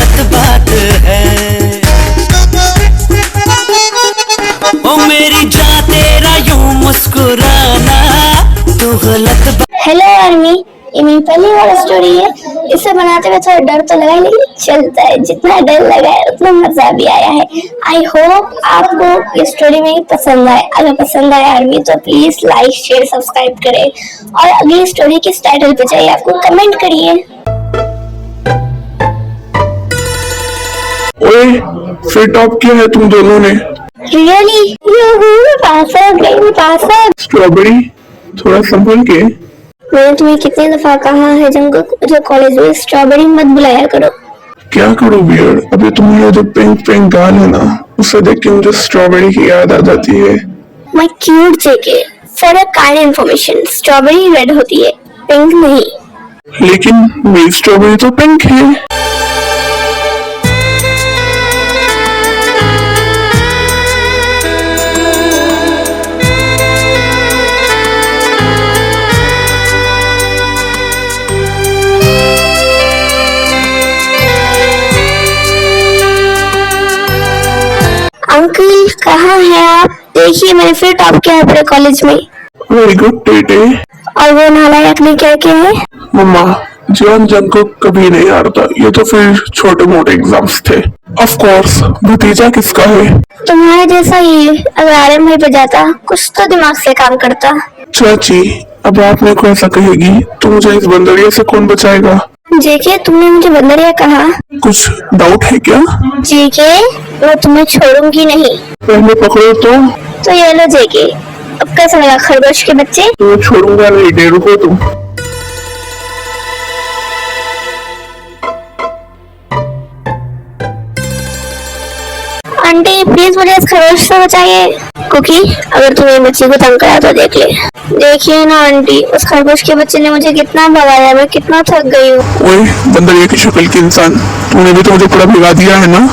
गलत बात है। ओ मेरी जान तेरा यूं मुस्कुराना तू गलत। हेलो आर्मी, ये मेरी पहली वाली स्टोरी है। इसे बनाते हुए थोड़ा डर तो लगा है, लेकिन चलता है। जितना डर लगा है उतना मजा भी आया है। आई होप आपको ये स्टोरी मेरी पसंद आए। अगर पसंद आए आर्मी तो प्लीज लाइक शेयर सब्सक्राइब करें, और अगली स्टोरी किस टाइटल पे चाहिए आपको कमेंट करिए। ओए, फिर टॉप किया है तुम दोनों ने। रियली पास हो गई। स्ट्रॉबेरी, थोड़ा संभल के। मैंने तुम्हें कितनी दफा कहा है जंगकुक, मुझे कॉलेज में स्ट्रॉबेरी मत बुलाया करो। क्या करूं बियर, अभी तुम्हारा जो पिंक पिंक गाल है ना, उसे देख के मुझे स्ट्रॉबेरी की याद आ जाती है। My cute JK, for a kind information, strawberry red होती है, पिंक नहीं। लेकिन मेरी स्ट्रॉबेरी तो पिंक है। अंकल कहाँ हैं आप? देखिए मैंने फिर टॉप किया है अपने कॉलेज में। Very good Tete. और वो नालायक ने क्या किया है? मम्मा, जीवन जंगकुक कभी नहीं हारता, ये तो फिर छोटे मोटे एग्जाम्स थे। ऑफ कोर्स, भतीजा किसका है? तुम्हारे जैसा ही। अगर आर्यन भाई पे जाता कुछ तो दिमाग से काम करता। चाची, अब आप मेरे को ऐसा कहेगी तो मुझे इस बंदरिया से कौन बचाएगा? जेके, तुमने मुझे बंदरिया कहा। कुछ डाउट है क्या? जेके, मैं तुम्हें छोड़ूंगी नहीं। पहले पकड़ो तो ये लो जेके, अब कैसा लगा खरगोश के बच्चे? तो छोड़ूंगा नहीं, डे रुको तुम। आंटी प्लीज मुझे इस खरगोश से बचाइए। कुकी, अगर तुम्हें बच्चे को तंग करा तो देख ले। देखिए ना आंटी, उस खरगोश के बच्चे ने मुझे कितना भगाया, मैं कितना थक गई हूँ। ओए, बंदरिया की शक्ल के इंसान, तूने भी तो मुझे पूरा भिगा दिया है ना।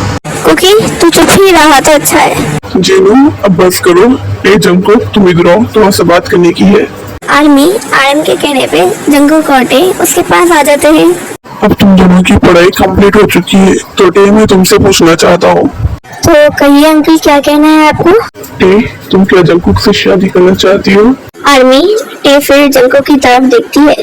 कुकी, तू चुप ही रहा तो अच्छा है। जीनू, अब बस करो। ए जंगकुक, तुम इधर आओ, तुम्हारे बात करने की है। आर्मी, आर्यन के कहने पे जंगकुक और टे उसके पास आ जाते हैं। अब तुम दोनों की पढ़ाई कंप्लीट हो चुकी है, तो टे मैं तुमसे पूछना चाहता हूँ। तो कहिए अंकल, क्या कहना है आपको? टे, तुम क्या जंगकुक से शादी करना चाहती हो? आर्मी, टे फिर जंगकुक की तरफ देखती है।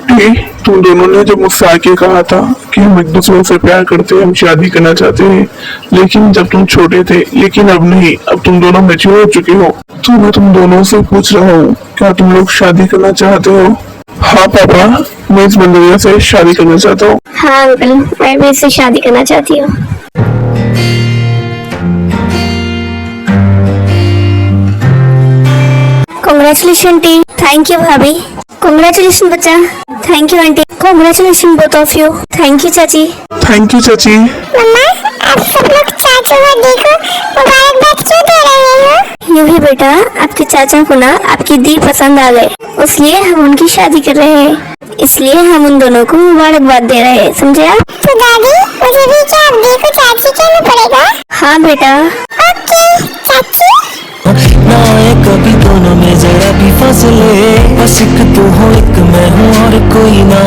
टे, तुम दोनों ने जब मुझसे आके कहा था कि हम एक दूसरे से प्यार करते हैं, हम शादी करना चाहते हैं, लेकिन जब तुम छोटे थे, लेकिन अब नहीं, अब तुम दोनों मैच्योर हो चुके हो, तो मैं तुम दोनों से पूछ रहा हूँ, क्या तुम लोग शादी करना चाहते हो? हाँ पापा, मैं इस बंदरिया से शादी करना चाहता हूँ। हाँ अंकल, मैं भी इससे शादी करना चाहती हूँ। Congratulations T. थैंक यू भाभी। Congratulations बच्चा। Thank you aunty. Congratulations both of you। Thank you चाची। थैंक यू चाची। मम्मा, आप सब लोग चाचू को देखो, मुबारकबाद क्यों दे रहे हो? यूं ही बेटा, आपके चाचा को ना आपकी दी पसंद आ गए, इसलिए हम उनकी शादी कर रहे हैं। इसलिए हम उन दोनों को मुबारकबाद दे रहे हैं, समझे आप? तो दादी, मुझे भी क्या आप दी को चाची कहना पड़ेगा? हाँ बेटा। ओके चाची। ना आए कभी दोनों में जरा भी फासले, बस एक तू हो एक मैं हूँ और कोई ना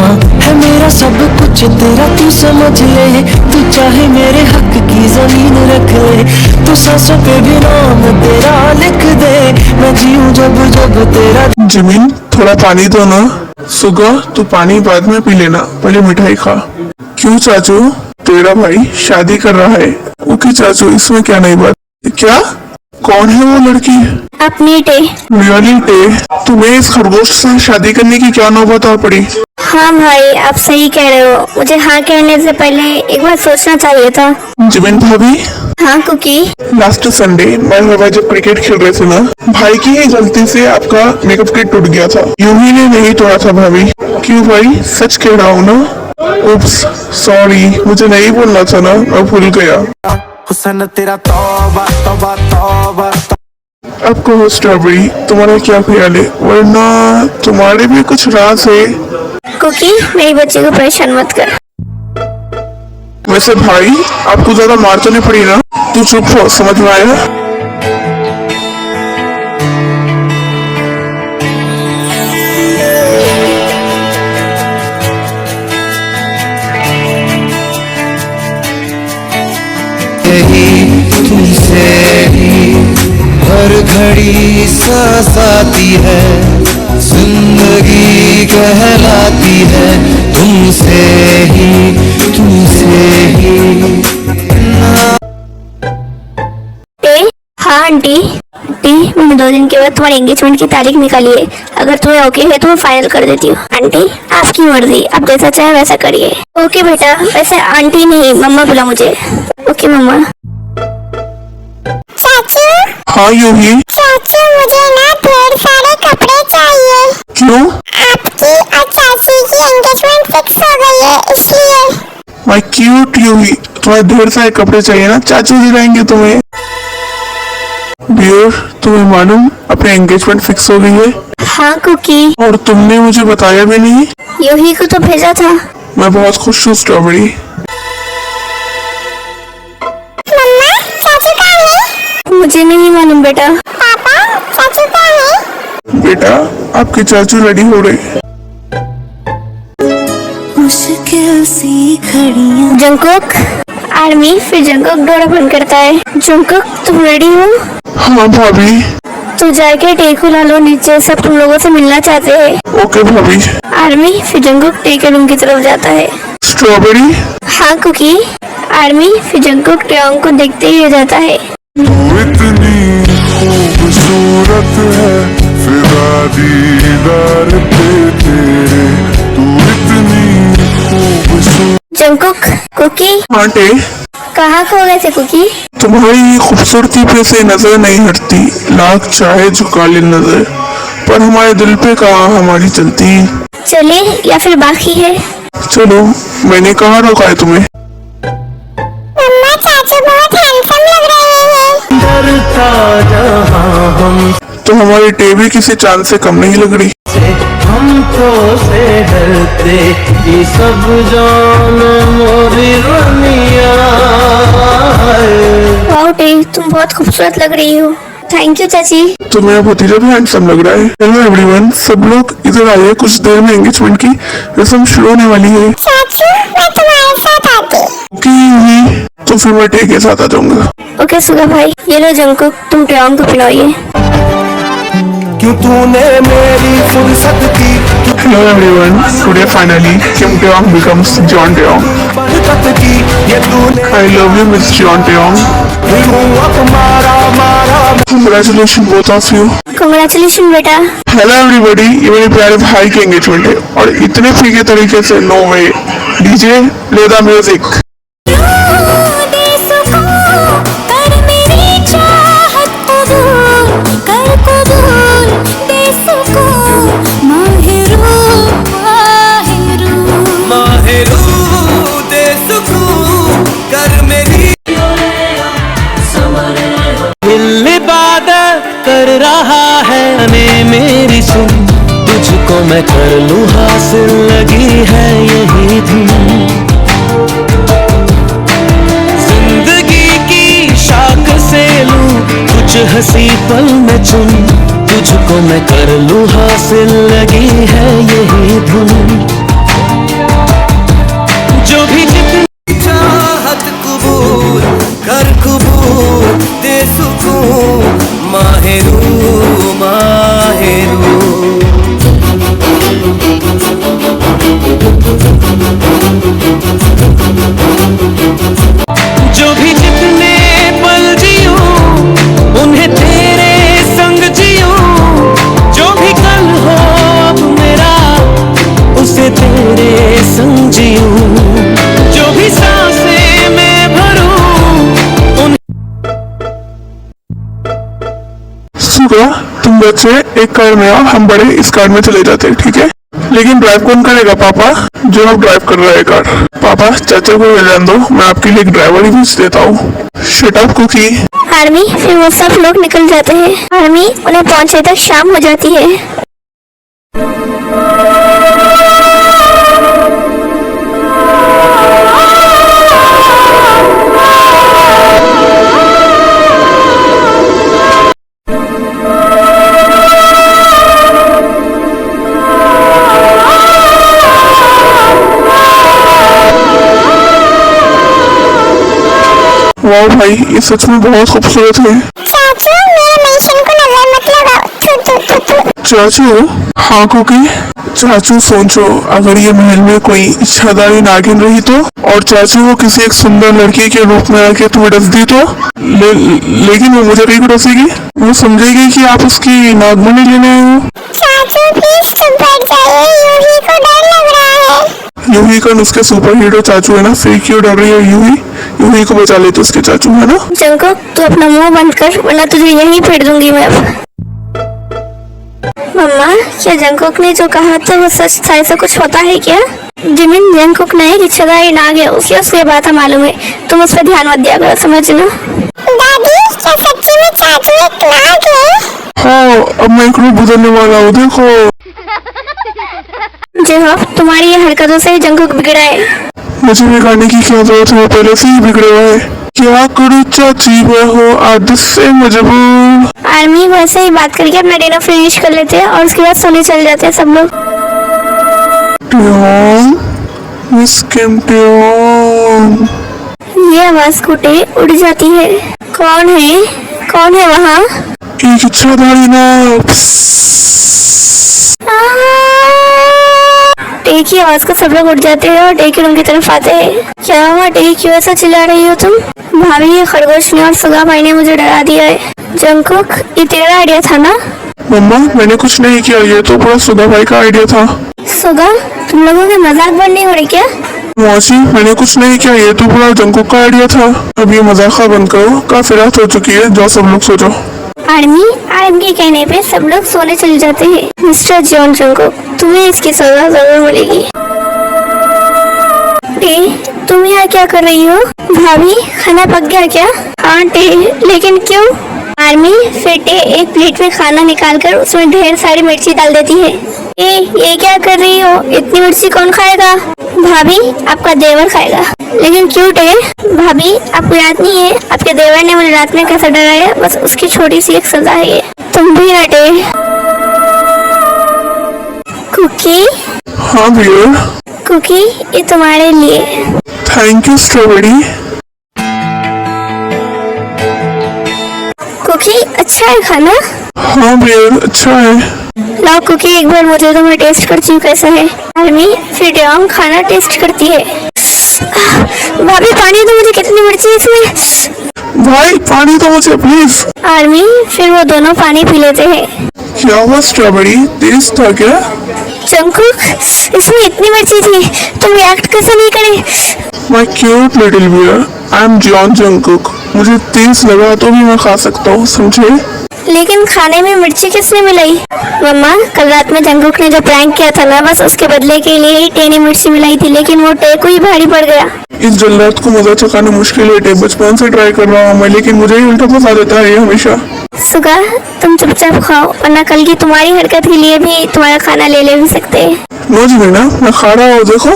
है, मेरा सब कुछ तेरा तू समझ ले, तू चाहे मेरे हक की जमीन रख ले, तू सांसों पे भी नाम तेरा लिख दे, मैं जीऊँ जब जब तेरा। जिमिन, थोड़ा पानी दो ना। सुगा, तू पानी बाद में पी लेना, पहले मिठाई खा। क्यों चाचू, तेरा भाई शादी कर रहा है? ओके चाचू, इसमें क्या नई बात? क्या? कौन है वो लड़की? अपनी टे। रियली टे, तुम्हें इस खरगोश से शादी करने की क्या नौबत आ पड़ी? हाँ भाई, आप सही कह रहे हो, मुझे हाँ कहने से पहले एक बार सोचना चाहिए था। जिमिन भाभी। हाँ कुकी। लास्ट संडे मैं और भाई जब क्रिकेट खेल रहे थे ना, भाई की ही गलती से आपका मेकअप किट टूट गया था। यूं ही ने नहीं तोड़ा था भाभी। क्यों भाई, सच कह रहा हूँ ना। उप्स, सॉरी, मुझे नहीं बोलना था ना, मैं भूल गया। हुसन तेरा तौबा तौबा तौबा। अब कहो स्ट्रॉबेरी, तुम्हारा क्या ख्याल है? वरना तुम्हारे भी कुछ राज है। कुकी, मेरी बच्चे को परेशान मत कर। वैसे भाई, आपको ज्यादा मार तो नहीं पड़ी ना? तू चुप हो, समझ में आया? ही तुमसे ही हर घड़ी सांस आती है, जिंदगी कहलाती है तुमसे ही हाँ आंटी, मैंने 2 दिन के बाद तुम्हारे एंगेजमेंट की तारीख निकाली है। अगर तुम्हें ओके है तो मैं फाइनल कर देती हूँ। आंटी आपकी मर्जी, आप जैसा चाहे वैसा करिए। ओके बेटा, वैसे आंटी नहीं मम्मा बुला मुझे। ओके मम्मा। चाचू। हाँ यूही। चाचू मुझे ना ढेर सारे कपड़े चाहिए। क्यों? आपकी और चाची की एंगेजमेंट फिक्स हो गई है इसलिए। माय क्यूट यूही, तुम्हें ढेर सारे कपड़े चाहिए ना, चाचू दिलाएंगे तुम्हें। बियर, तुम्हें मालूम अपनी एंगेजमेंट फिक्स हो गई है? हाँ कुकी। और तुमने मुझे बताया भी नहीं। यूही को तो भेजा था। मैं बहुत खुश हूँ स्ट्रॉबेरी। मम्मा चाचू कहाँ है? मुझे नहीं मालूम बेटा। पापा चाचू कहाँ है? बेटा आपके चाचू रेडी हो रहे। मुश्किल सी घड़ियां। जंकुक आर्मी, फिर जंकुक डोरा बंद करता है। जंकुक तुम रेडी हो? हाँ भाभी। तो जाके टेकू ला लो, नीचे सब तुम लोगों से मिलना चाहते हैं। ओके भाभी। आर्मी, फिर जंकुक टे के रूम की तरफ जाता है। स्ट्रॉबेरी। हाँ कुकी। आर्मी, फिर जंकुक टेओंग को देखते ही हो जाता है। तू इतनी खूबसूरत है, फिदा दीदार पे तेरे, तू इतनी खूबसूरत। जंकुक कुकी आंटे, कहाँ खो गए थे कुकी? तुम्हारी खूबसूरती पे से नजर नहीं हटती, लाख चाहे झुका ले नजर, पर हमारे दिल पे कहाँ हमारी चलती। चले या फिर बाकी है? चलो, मैंने कहाँ रोका है तुम्हें? मम्मा चाचू बहुत हैंडसम लग रहे हैं। डरता जहां हम तो हमारी टेबी किसी चांद से कम नहीं लग रही। से, हम तो से डरते, ये सब जान मोरी रनिया। वाओ टे, तुम बहुत खूबसूरत लग रही हो। थैंक यू चाची। तो मेरा भतीजा भी हैंडसम लग रहा है। हेलो एवरीवन, सब लोग इधर आइए, कुछ देर में एंगेजमेंट की रस्म शुरू होने वाली है। चाचू मैं तुम्हारे साथ आती। ओके, तो फिर मैं टे के साथ आ जाऊंगा। ओके सुगा भाई, ये लो जंकुक, तुम टेओंग को पिलाइए। क्यों तूने मेरी फुर्सत की hello everyone, today finally Kim Taehyung becomes Jeon Taehyung. बरकत की, ये तूने I love you miss Jeon Taehyung. मारा congratulation both of you. Congratulation बेटा। हेलो एवरीबॉडी, ये मेरे प्यारे भाई की एंगेजमेंट है और इतने फीके तरीके से no way. DJ play the music. दिल इबादत कर रहा है, ने मेरी सुन, तुझको मैं कर लूं हासिल, लगी है यही धुन। जिंदगी की शाख से लूं कुछ हंसी पल में चुन, तुझको मैं कर लूं हासिल, लगी है यही धुन। जो भी जितनी चाहत कबूल कर, कबूल दे सुकून, माहिरू माहिरू। जो भी जितने पल जियो उन्हें तेरे संग जियो, जो भी कल हो अब मेरा उसे तेरे संग जियो, जो भी सांसें मैं भरूं उन। सुगा, तुम बच्चे एक कार में आओ, हम बड़े इस कार में चले जाते हैं, ठीक है? लेकिन ड्राइव कौन करेगा पापा? जो अब ड्राइव कर रहा है कार। पापा चाचा को ले जाने दो, मैं आपके लिए एक ड्राइवर ही भेज देता हूँ। Shut up cookie. आर्मी, फिर वो सब लोग निकल जाते हैं। आर्मी, उन्हें पहुंचे तक शाम हो जाती है। वाह भाई, ये सच में बहुत खूबसूरत है। चाचू मेरे मेंशन को नजर मत लगाओ। थू थू थू थू। चाचू? हाँ कुकी। चाचू सोचो, अगर ये महल में कोई इच्छाधारी नागिन रही तो, और चाचू वो किसी एक सुंदर लड़की के रूप में आके तुम्हें डस दी तो? लेकिन वो मुझे कहीं डसेगी, वो समझेगी कि आप उसकी नागमणि लेने आए हो। चाचू प्लीज चुप बैठ जाइए, यूही को डर लग रहा है। यूही का उसके सुपर हीरो चाचू है ना, फिर क्यों डर रही है यूही? यूही को बचा लेते उसके चाचू, है ना? जंको तू अपना मुंह बंद कर, वरना तुझे यहीं फेंक दूंगी मैं अब। मम्मा, क्या जंकोक ने जो कहा था वो सच था? ऐसा कुछ होता है क्या? जिमिन, जंकोक नहीं रिक्शादारी नाग है, उसकी बात मालूम है, तुम उस पर ध्यान मत दिया करो, समझना। दादी, क्या सच्ची में चाचू एक नाग है? हाँ, अब मैं एक रूप बदलने वाला हूँ, देखो। जी हाँ, तुम्हारी ये हरकतों से ही जंकोक बिगड़ा है। मुझे बिगाड़ने की क्या जरूरत है, वो पहले से ही बिगड़े हुए है। क्या करूँ चाची, मैं हो आदत से मजबूर। आर्मी वैसे ही बात करके अपना डिनर फिनिश कर लेते हैं और उसके बाद सोने चले जाते हैं सब लोग। ट्योन, मिस किम ट्योन। ये आवाज कूटे उड़ जाती है। कौन है? कौन है वहाँ? एक इच्छाधारी नाग। टे की आवाज को सब लोग उठ जाते हैं और टे के रूम की तरफ आते हैं। क्या हुआ टे, क्यों ऐसा चिल्ला रही हो तुम? भाभी, ये खरगोश ने और सुगा भाई ने मुझे डरा दिया है। जंकुक, ये तेरा आइडिया था ना? मम्मा, मैंने कुछ नहीं किया, ये तो पूरा सुधा भाई का आइडिया था। सुगा, तुम लोगों के मजाक बननी हो रही क्या? मौसी, मैंने कुछ नहीं किया, ये तो पूरा जंकुक का आइडिया था। अब ये मजाक बंद करो, काफी रात हो चुकी है, जाओ सब लोग सो जाओ। आर्मी के कहने पे सब लोग सोने चले जाते हैं। मिस्टर जॉन जंकुक, तुम्हें इसकी सजा जरूर मिलेगी। टे, तुम यहाँ क्या कर रही हो? भाभी, खाना पक गया क्या? हाँ टे, लेकिन क्यों? आर्मी, फिर टे एक प्लेट में खाना निकालकर उसमें ढेर सारी मिर्ची डाल देती है। ये क्या कर रही हो? इतनी मिर्ची कौन खाएगा? भाभी, आपका देवर खाएगा। लेकिन क्यों टे? भाभी, आपको याद नहीं है आपके देवर ने मुझे रात में कैसा डराया? बस उसकी छोटी सी एक सजा है ये। तुम भी ना टे। कुकी, हाँ भैया। कुकी, ये तुम्हारे लिए। Thank you strawberry. कुकी, अच्छा है खाना? हाँ भैया, अच्छा है। लाओ कुकी, एक बार मुझे तो मैं टेस्ट करती हूँ कैसा है। आर्मी, फिर डेओंग खाना टेस्ट करती है। भाभी, पानी तो मुझे, कितनी मिर्ची है इसमें। भाई, पानी तो मुझे प्लीज। आर्मी, फिर वो दोनों पानी पी लेते हैं। क्या हुआ स्ट्रॉबेरी, तेज था क्या? जंकुक, इसमें इतनी मिर्ची थी, तुम रिएक्ट कैसे नहीं करे? My cute little bear, I am Jeon Jungkook. मुझे तेज लगा तो भी मैं खा सकता हूँ, समझे? लेकिन खाने में मिर्ची किसने मिलाई? मम्मा, कल रात में जंकुक ने जो प्रैंक किया था ना, बस उसके बदले के लिए ही टे ने मिर्ची मिलाई थी, लेकिन वो टे को ही भारी पड़ गया। इस जल्लाद को मजा चखाना मुश्किल है टे, बचपन से ट्राई कर रहा हूँ मैं, लेकिन मुझे ही उल्टा फंसा देता है ये हमेशा। सुगा, तुम चुपचाप खाओ, वरना कल की तुम्हारी हरकत के लिए भी तुम्हारा खाना ले भी सकते हैं। नो जी ना, मैं खा रहा हूँ, देखो।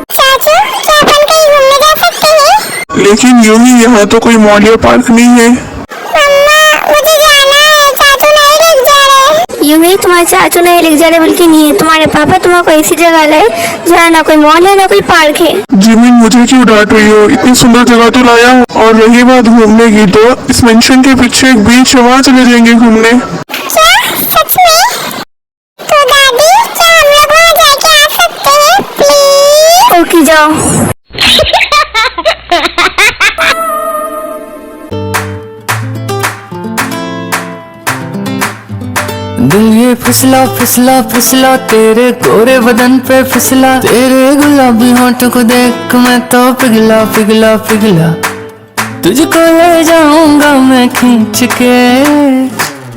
चाचू, क्या अपन कहीं घूमने जा सकते हैं? लेकिन यूं ही यहाँ तो कोई मॉल या पार्क नहीं है। मम्मा, मुझे जाना है, चाचू नहीं लेके जा रहे। यूं ही तुम्हारे चाचू नहीं लेके जा रहे, बल्कि नहीं है, तुम्हारे पापा तुम्हारा ऐसी जगह लाए जहाँ ना कोई मॉल है ना कोई पार्क है। जिमिन, मुझे क्यों डांट रही हो? इतनी सुंदर जगह तो लाया हूँ। और रही बात घूमने की, तो इस मेंशन के पीछे एक बीच है, वहाँ चले जाएंगे घूमने। क्या? सच में? तो दादी, क्या हम लोग वहाँ जाके आ सकते हैं प्लीज? ओके, जाओ। दिल ये फिसला फिसला फिसला तेरे गोरे बदन पे फिसला, तेरे गुलाबी होंठों को देख मैं तो पिघला पिघला पिघला। तुझको ले जाऊंगा मैं खींच के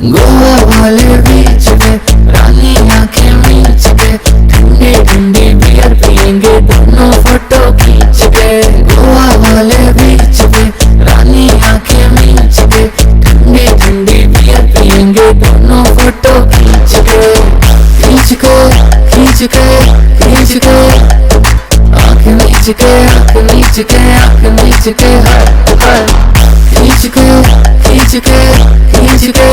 गोवा वाले बीच पे, रानी आंखें मीच के, ठंडी ठंडी बियर पियेंगे दोनों फोटो खींच के। गोवा वाले बीच पे, रानी आंखें मीच के, ठंडी ठंडी बियर पियेंगे दोनों फोटो खींच के। खींच के खींच के खींच के, आंख मीच के आंख मीच के आंख मीच के, हर हर खींच के खींच के खींच के,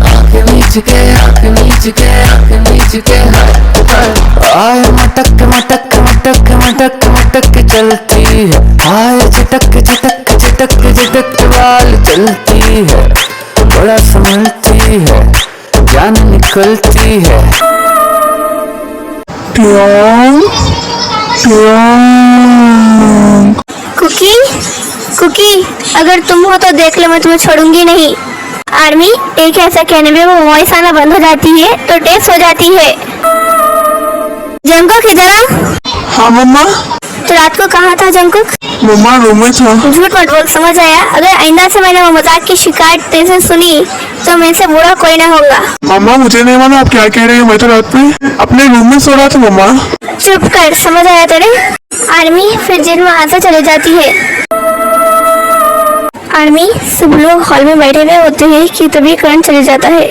आंख मीच के आंख मीच के आंख मीच के, हर हर। आए मटक मटक मटक मटक मटक मटक चलती है, हाय झटक झटक झटक झटक बाल चलती है, बड़ा संभलती है, जान निकलती है। ट्योंग ट्योंग। कुकी कुकी, अगर तुम हो तो देख लो, मैं तुम्हें छोड़ूंगी नहीं। आर्मी, एक ऐसा कहने में वो वॉइस आना बंद हो जाती है तो टेस्ट हो जाती है। जंकुक इधर आ। हाँ मम्मा। तो रात को कहाँ था जंकुक? मम्मा रूम में था। झूठ मत बोल, समझ आया? अगर आइंदा से मैंने वो मजाक की शिकायत तेरे से सुनी तो मैं से बुरा कोई ना होगा। मम्मा मुझे नहीं मालूम आप क्या कह रहे हो, मैं तो रात में अपने रूम में सो रहा था मम्मा। चुप कर, समझ आया तेरे? आर्मी, फिर जिन वहाँ से चली जाती है। आर्मी, सब लोग हॉल में बैठे हुए होते हैं कि तभी करंट चले जाता है।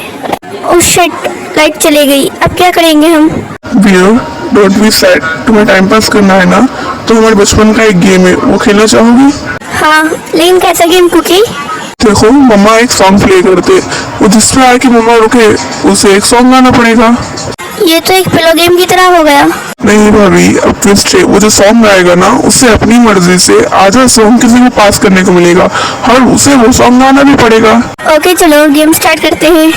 ओह शिट, लाइट चली गई, अब क्या करेंगे हम? Bear, don't be sad. तुम्हें टाइम पास करना है ना, तो हमारे बचपन का एक गेम है, वो खेलना चाहोगी? हाँ, लेकिन कैसा गेम कुकी? देखो मम्मा एक सॉन्ग प्ले करते, वो जिस तरह आए कि मम्मा रुके उसे एक सॉन्ग गाना पड़ेगा। ये तो एक पिलो गेम की तरह हो गया। नहीं भाभी, अब ट्विस्ट है, वो जो सॉन्ग गाएगा ना उसे अपनी मर्जी से आधा सॉन्ग किसी को पास करने को मिलेगा और उसे वो सॉन्ग गाना भी पड़ेगा। ओके चलो गेम स्टार्ट करते हैं।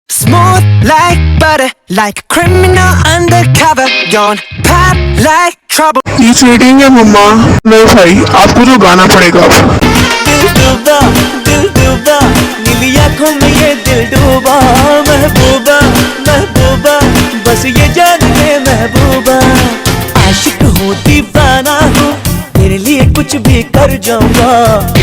Smooth like butter, like a criminal undercover, gonna pop like trouble. ये चीटिंग है मम्मा। नहीं भाई, आपको जो गाना पड़ेगा अब। दिल डूबा, नीली आँखों में ये दिल डूबा, महबूबा महबूबा, बस ये जान ले महबूबा, आशिक हूँ दीवाना हूँ, तेरे लिए कुछ भी कर जाऊंगा,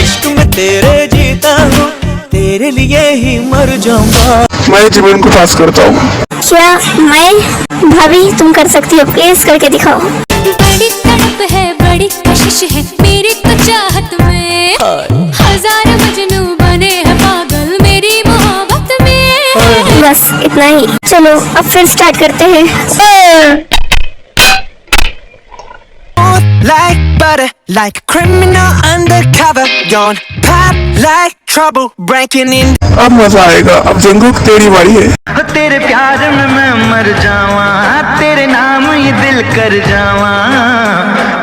इश्क में तेरे जीता हूँ, तेरे लिए ही मर जाऊंगा। मैं जीवन को पास करता हूँ। क्या मैं? भाभी तुम कर सकती हो, प्लीज करके दिखाओ। बड़ी तड़प है, बड़ी कशिश है मेरी तो चाहत में, हजार मजनू बने हैं पागल मेरी मोहब्बत में। बस इतना ही, चलो अब फिर स्टार्ट करते हैं। Like butter, like a criminal undercover, gonna pop like trouble, breaking in. अब मजा आएगा, अब जंगुक तेरी बारी है। तेरे प्यार में मैं मर जावा, तेरे नाम ये दिल कर जावा,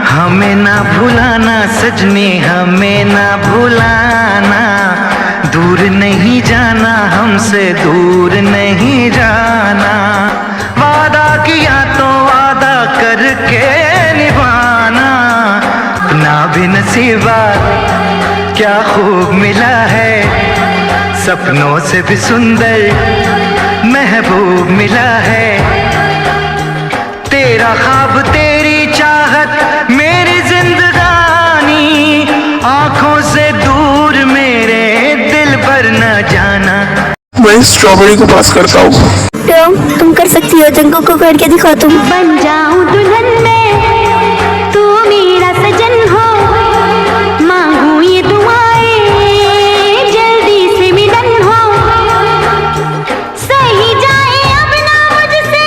हमें ना भुलाना सजनी, हमें ना भुलाना, दूर नहीं जाना हमसे, दूर नहीं जाना, वादा किया तो वादा करके निभाना, ना भी नसीबा क्या खूब मिला है, सपनों से भी सुंदर महबूब मिला है, तेरा ख्वाब तेरी चाहत मेरी जिंदगानी, आंखों से दूर मेरे दिल पर न जाना। मैं स्ट्रॉबेरी को पास करता हूँ। तुम कर सकती हो, जंगुक को करके दिखाओ तुम। बन जाऊं दुल्हन में, तू मेरा सजन हो, मांगू ये दुआएं, जल्दी से मिलन हो, सही जाए अब ना मुझसे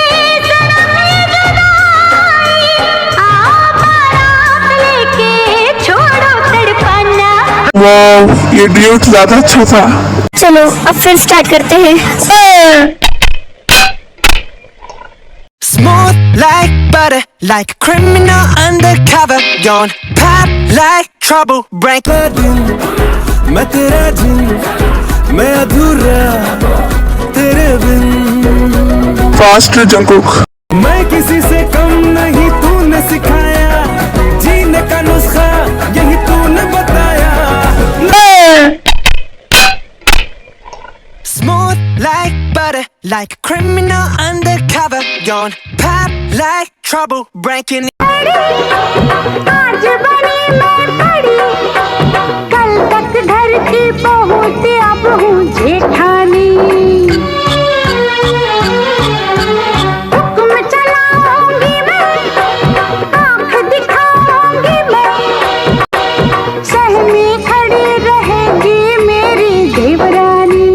सनम ये जुदाई, आओ बारात लेके छोड़ो तड़पाना। वाह, ये ड्यूट ज्यादा अच्छा था। चलो अब फिर स्टार्ट करते हैं। Smooth like butter, like a criminal undercover, gonna pop like trouble, break. मैं तेरा जिन, मैं अधूरा तेरे बिन, फास्ट जंगुक। मैं किसी से कम नहीं, तूने सिखाया जीने का नुस्खा, यही तूने बताया। Smooth like butter, like a criminal undercover, gonna pop like trouble, breaking. आज बनी मैं बड़ी, कल तक धरती पहुँच अब हूँ जेठानी, हुक्म चलाऊंगी मैं, आँख दिखाऊंगी मैं, सहमी खड़ी रहेगी मेरी देवरानी,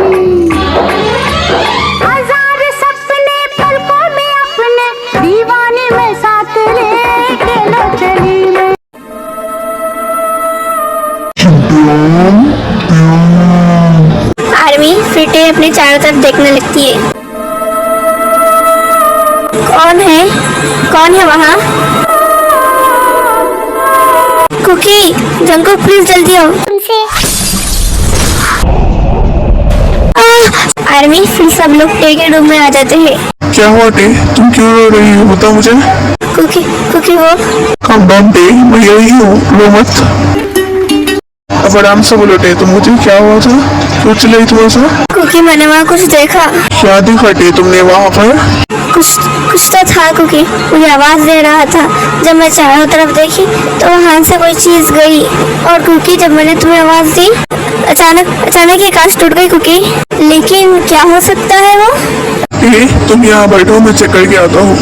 हजार सपने पलकों में अपने, दीवाने में साथ लेके लो चली मैं। आर्मी फिर टे अपने चारों तरफ देखने लगती है। कौन है वहाँ? कुकी, जंकुक प्लीज जल्दी आओ। उनसे आर्मी फिर सब लोग टे के रूम में आ जाते हैं। क्या हुआ टे, तुम क्यों रो रही हो, बताओ मुझे। कुकी वो काम डाउन टे, मैं यही हूँ, रो मत। अब आराम से बोलो टे, तुम मुझे क्या हुआ था, क्यों चिल्लाई तुम ऐसा? कुकी मैंने वहाँ कुछ देखा। क्या देखा टे तुमने वहाँ पर? कुछ तो था कुकी, मुझे आवाज दे रहा था। जब मैं चारों तरफ देखी तो वहाँ से कोई चीज गई। और कुकी जब मैंने तुम्हें आवाज दी अचानक ये कांच टूट गई कुकी। लेकिन क्या हो सकता है वो? टे तुम यहाँ बैठो, मैं चेक करके आता हूँ।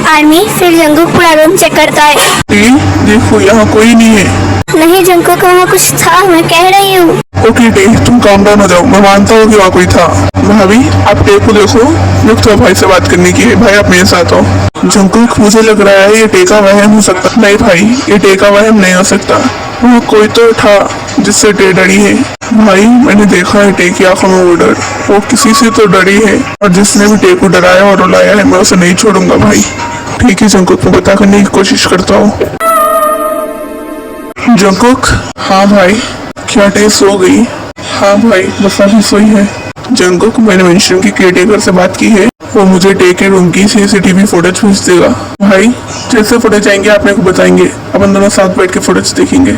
आर्मी फिर जंकुक पूरा रूम चेक करता है। टे देखो यहाँ कोई नहीं है। नहीं जंकुक वहाँ कुछ था, मैं कह रही हूँ। ओके टे तुम काम डाउन हो जाओ, मैं मानता हूँ कि वहाँ कोई था। भाभी आप टे को देखो, मुझे भाई से बात करनी की है। भाई आप मेरे साथ हो। जंकुक मुझे लग रहा है ये टे का वहम हो सकता। नहीं भाई ये टे का वहम नहीं हो सकता, वहाँ कोई तो था जिससे टे डरी है। भाई मैंने देखा है टे की आंखों में वो डर, वो किसी से तो डरी है। और जिसने भी टे को डराया और रुलाया है मैं उसे नहीं छोड़ूंगा भाई। ठीक है जंकुक, मैं पता करने की कोशिश करता हूँ। जंकुक, हाँ भाई, क्या टे सो गई? हाँ भाई बस अभी सोई है। जंकुक मैंने मेंशन की केयरटेकर से बात की है, वो मुझे टे के रूम की CCTV फुटेज भेज देगा। भाई जैसे फुटेज आएंगे आप मेरे को बताएंगे, अपन दोनों साथ बैठ के फुटेज देखेंगे।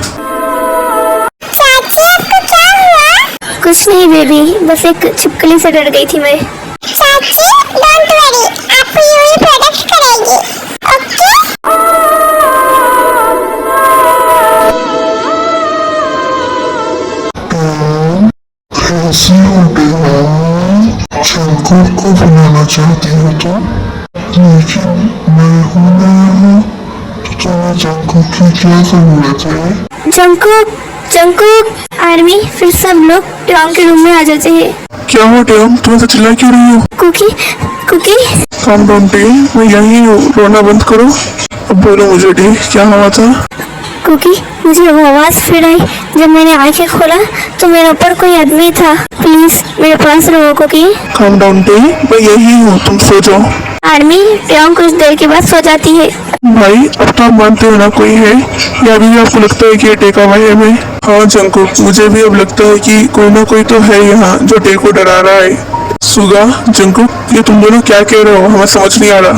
चाची आपको क्या हुआ? कुछ नहीं बेबी, बस एक छिपकली से डर गई थी मैं। चाची डोंट वरी, आपको यूवी प्रोटेक्ट करेगी, ओके? कैसी हो टेहा? जंकुक को बुलाना चाहती हो तो, लेकिन मैं हूँ ना यहाँ, तो तुम्हें जंकुक की क्या जरूरत है? जंकुक आर्मी फिर सब लोग टेओंग के रूम में आ जाते हैं। क्या हुआ टेओंग, तुम ऐसे चिल्ला क्यों रही हो? कुकी काम डाउन टे, मैं यही हूँ, रोना बंद करो। अब बोलो मुझे टे, क्या हुआ था? कुकी मुझे वो आवाज फिर आई। जब मैंने आंखें खोला तो मेरे ऊपर कोई आदमी था। प्लीज मेरे पास रहो कुकी। काम डाउन टे, मैं यही हूँ, तुम सो जाओ। आर्मी टेओंग कुछ देर के बाद सो जाती है। भाई अब तो आप मानते हो ना कोई है, या अभी भी आपको लगता है कि ये टेका हुआ है हमें? हाँ जंकुक, मुझे भी अब लगता है कि कोई ना कोई तो है यहाँ जो टे को डरा रहा है। सुगा, जंकुक, ये तुम दोनों क्या कह रहे हो, हमें समझ नहीं आ रहा।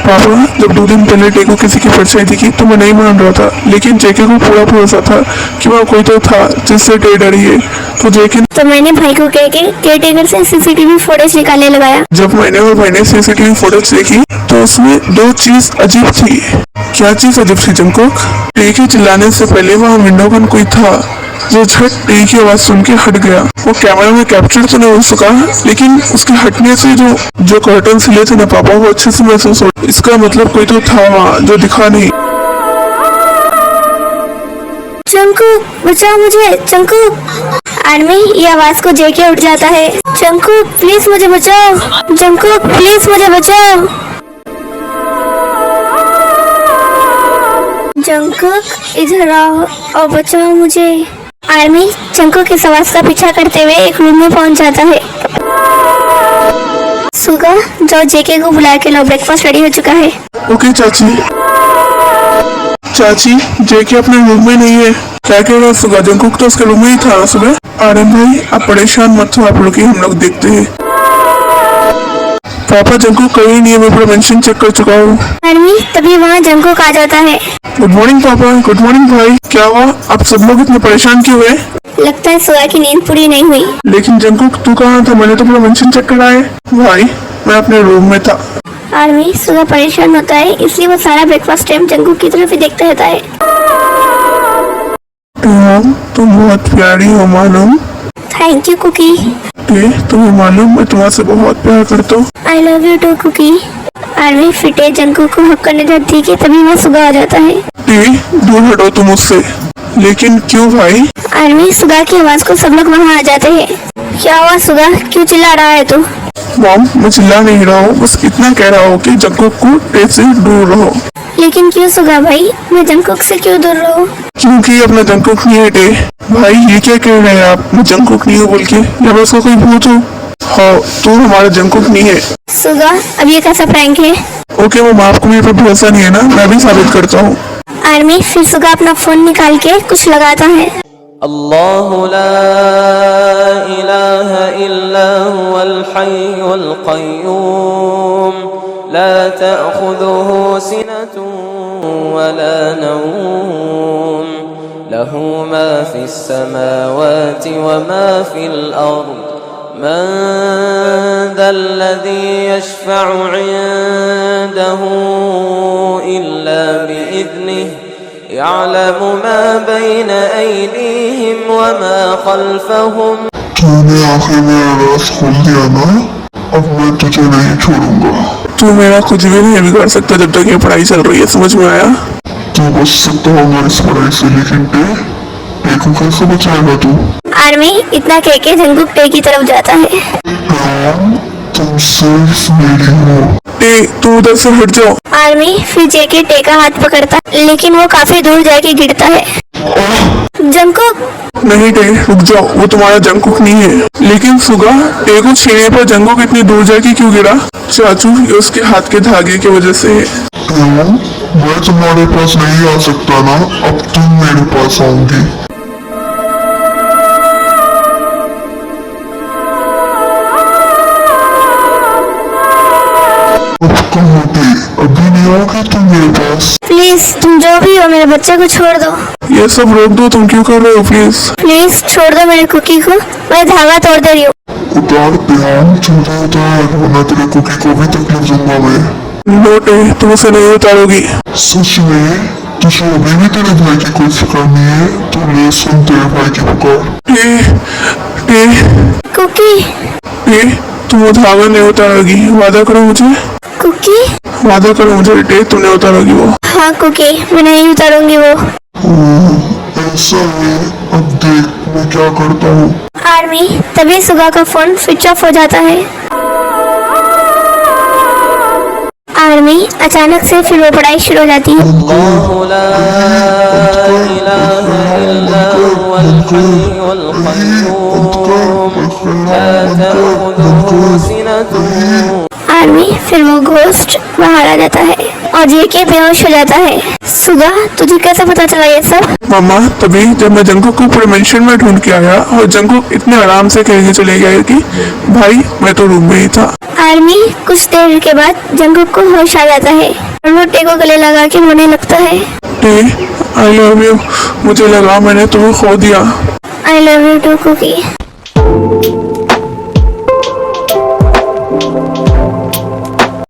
पापा जब 2 दिन पहले टे को किसी की परछाई दिखी तो मैं नहीं मान रहा था, लेकिन जेके को पूरा भरोसा था कि वहाँ कोई तो था जिससे टे डरी है। तो जेके तो मैंने भाई को कह के केयरटेकर से CCTV फुटेज निकालने लगाया। जब मैंने और भाई ने CCTV फुटेज देखी तो उसमें 2 चीज अजीब थी। क्या चीज अजीब थी जंकुक? टे के चिल्लाने से पहले वहाँ विंडो पर कोई था जो झट टे की आवाज सुन के हट गया। वो कैमरा में कैप्चर तो नहीं हो सका, लेकिन उसके हटने से जो कर्टन सिले थे ना पापा, वो अच्छे से महसूस हो। इसका मतलब कोई तो था वहाँ जो दिखा नहीं। जंकुक बचाओ मुझे, जंकुक। आर्मी ये आवाज को जेके उठ जाता है। जंकुक प्लीज मुझे बचाओ, जंकुक प्लीज मुझे बचाओ। जंकुक इधर आओ और बचाओ मुझे। आर्मी जंकुक इस आवाज का पीछा करते हुए एक रूम में पहुंच जाता है। सुगा जाओ जेके को बुला के लो, ब्रेकफास्ट रेडी हो चुका है। ओके चाची। चाची जेके अपने रूम में नहीं है। क्या कह रहा है सुगा? जंकुक तो उसके रूम में ही था सुबह। आर्यन भाई आप परेशान मत हो, आप लोग हम लोग देखते हैं। पापा जंकुक कहीं नहीं है, मैं पूरा मेंशन चेक कर चुका हूँ। आर्मी तभी वहाँ जंकुक आ जाता है। गुड मॉर्निंग पापा। गुड मॉर्निंग भाई। क्या हुआ, आप सब लोग इतने परेशान क्यों हुए? लगता है सुगा की नींद पूरी नहीं हुई। लेकिन जंकुक तू कहाँ था? मैंने तो पूरा मेंशन चेक करा है। भाई मैं अपने रूम में था। आर्मी सुगा परेशान होता है, इसलिए वो सारा ब्रेकफास्ट टाइम जंकुक की तरफ ही देखता रहता है। तुम बहुत प्यारी हो मालूम। Thank you Kookie. तुम्हें मालूम मैं तुम्हारे से बहुत प्यार करता हूँ। I love you too Kookie. Army फिटे जंकुक को हक करने जाती है कि तभी वहाँ सुगा आ जाता है। दूर हटो तुम उससे। लेकिन क्यों भाई? आर्मी सुगा की आवाज को सब लोग वहाँ आ जाते हैं। क्या हुआ सुगा, क्यों चिल्ला रहा है तू? मॉम मैं चिल्ला नहीं रहा हूँ, बस इतना कह रहा हूँ कि जंकुक को टे से दूर रहो। लेकिन क्यों सुगा भाई, मैं जंकुक से क्यों दूर रहूं? क्योंकि अपना जंकुक नहीं है टे। भाई ये क्या कह रहे हैं आप? मैं जंकुक नहीं हूँ बोल के, या मैं उसका कोई भूत हूँ? हाँ तू हमारा जंकुक नहीं है। सुगा, अब ये कैसा प्रैंक है? ओके मम्मा, आपको मेरे पे भरोसा नहीं है ना, मैं भी साबित करता हूँ। आर्मी, फिर सुगा अपना फोन निकाल के कुछ लगाता है। अल्लाहु ला इलाहा इल्ला हुवल हय्युल क़य्यूम ला तअख़ुज़ुहु सिनतुन वला नौम लहू मा फ़िस समावाति व मा फ़िल अर्ज़ मन ज़ल्लज़ी यशफ़अु इन्दहु इल्ला बिइज़निहि यअलमु मा बैन ऐदीहिम व मा खल्फहुम। तूने आखिर मेरा राज खोल दिया ना, अब मैं तुझे नहीं छोड़ूंगा। तू मेरा कुछ भी नहीं बिगाड़ सकता जब तक ये पढ़ाई चल रही है, समझ में आया? तू बच सकता होगा इस पढ़ाई से, लेकिन टे को कैसे बचाएगा तू? आर्मी, इतना कह के जंगकुक टे की तरफ जाता है। तुम सिर्फ मेरी हो। टे तू उधर से हट जाओ। आर्मी फिर जेके टे का हाथ पकड़ता है, लेकिन वो काफी दूर जाके गिरता है। जंगकुक, नहीं टे रुक जाओ, वो तुम्हारा जंकुक नहीं है। लेकिन सुगा, टे को छेड़ने पर जंकुक इतनी दूर जाके क्यों गिरा? चाचू, ये उसके हाथ के धागे की वजह से है। क्यों? मैं तुम्हारे पास नहीं आ सकता ना, अब तुम मेरे पास आओगी। अब कहाँ थे? अभी नहीं आओगी तुम मेरे पास? प्लीज तुम जो भी हो मेरे बच्चे को छोड़ दो। ये सब रोक दो, तुम क्यों कर रहे हो? प्लीज प्लीज छोड़ दो मेरे कुकी को, मैं धागा तोड़ दे रही हूँ। उतार प्याम, छोटा उतार, वरना तेरे कुकी को भी तकलीफ दूंगा मैं। नो टे, तुम उसे नहीं उतारोगी। सच में? तुझे अभी भी तेरे भाई की कोई फिक्र नहीं है? तो ले सुन तेरे भाई की पुकार। टे टे कुकी, टे, तुम वो धागा नहीं उतारोगी, वादा करो मुझे, कुकी। वादा करो मुझे टे, तुम नहीं उतारोगी वो। हाँ कुकी, मैं नहीं उतारूंगी वो। ऐसा है, अब देख मैं क्या करता हूँ। आर्मी, तभी सुगा का फोन स्विच ऑफ हो जाता है। आर्मी, अचानक से फिर वो पढ़ाई शुरू हो जाती है। अल्लाहु ला इलाहा इल्ला हुवल हय्युल क़य्यूम ला तअख़ुज़ुहु सिनतुन। आर्मी, फिर वो घोस्ट बाहर आ जाता है और जेके बेहोश हो जाता है। सुगा, तुझे कैसे पता चला ये सब? मम्मा, तभी जब मैं जंकुक को पूरे मेंशन में ढूंढ के आया और जंकुक इतने आराम से कह के चले गए कि भाई मैं तो रूम में ही था। आर्मी, कुछ देर के बाद जंगकुक को होश आ जाता है और वो टे को गले लगा के रोने लगता है। टे, आई लव यू, मुझे लगा मैंने तुम्हें खो दिया। I love you too cookie.